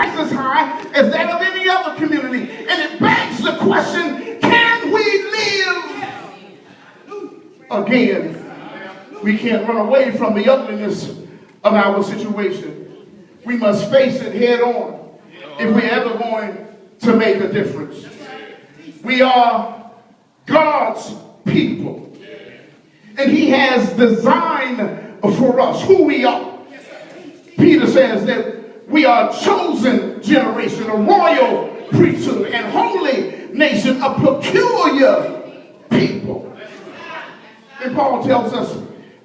as high as that of any other community. And it begs the question, can we live again? We can't run away from the ugliness of our situation. We must face it head on if we're ever going to make a difference. We are God's people. And he has designed for us who we are. Peter says that we are a chosen generation, a royal priesthood, and holy nation, a peculiar people. And Paul tells us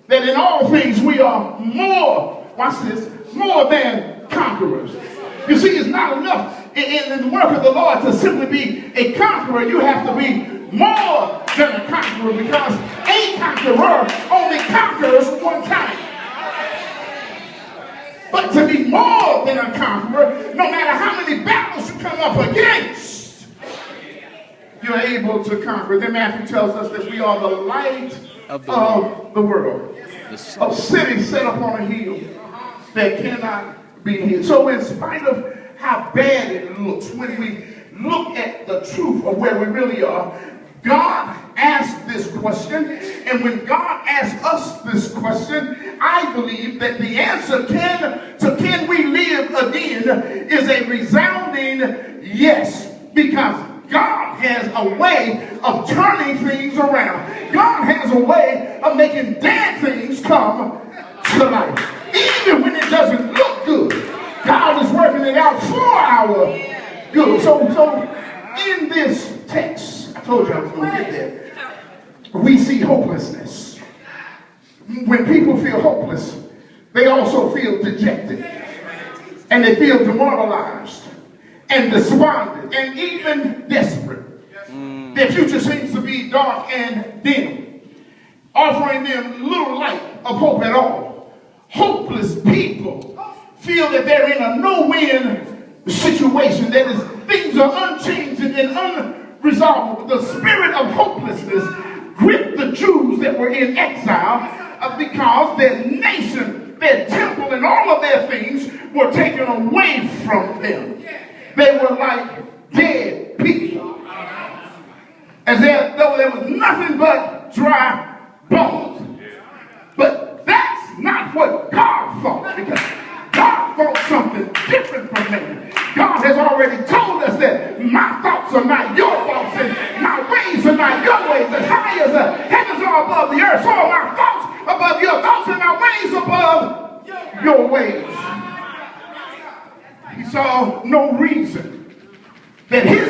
that in all things we are more, watch this, more than conquerors. You see, it's not enough in the work of the Lord to simply be a conqueror. You have to be more than a conqueror, because a conqueror only conquers one time. But to be more than a conqueror, no matter how many battles you come up against, you're able to conquer. Then Matthew tells us that we are the light of the world. A city set upon a hill that cannot be hid. So in spite of how bad it looks, when we look at the truth of where we really are, God asked this question, and when God asked us this question, I believe that the answer can we live again is a resounding yes, because God has a way of turning things around. God has a way of making dead things come to life. Even when it doesn't look good, God is working it out for our good. So in this text, I told you I was going to get there, we see hopelessness. When people feel hopeless, they also feel dejected. And they feel demoralized and despondent and even desperate. Their future seems to be dark and dim, offering them little light of hope at all. Hopeless people feel that they're in a no-win situation, that is, things are unchanged and unresolved. The spirit of hopelessness gripped the Jews that were in exile because their nation, their temple, and all of their things were taken away from them. They were like dead people, as though there was nothing but dry bones. But that's not what God thought, because God thought something different from them. God has already told us that my thoughts are not your thoughts, and my ways are not your ways. As high as the heavens are above the earth, so are my thoughts above your thoughts, and my ways above your ways. He saw no reason that his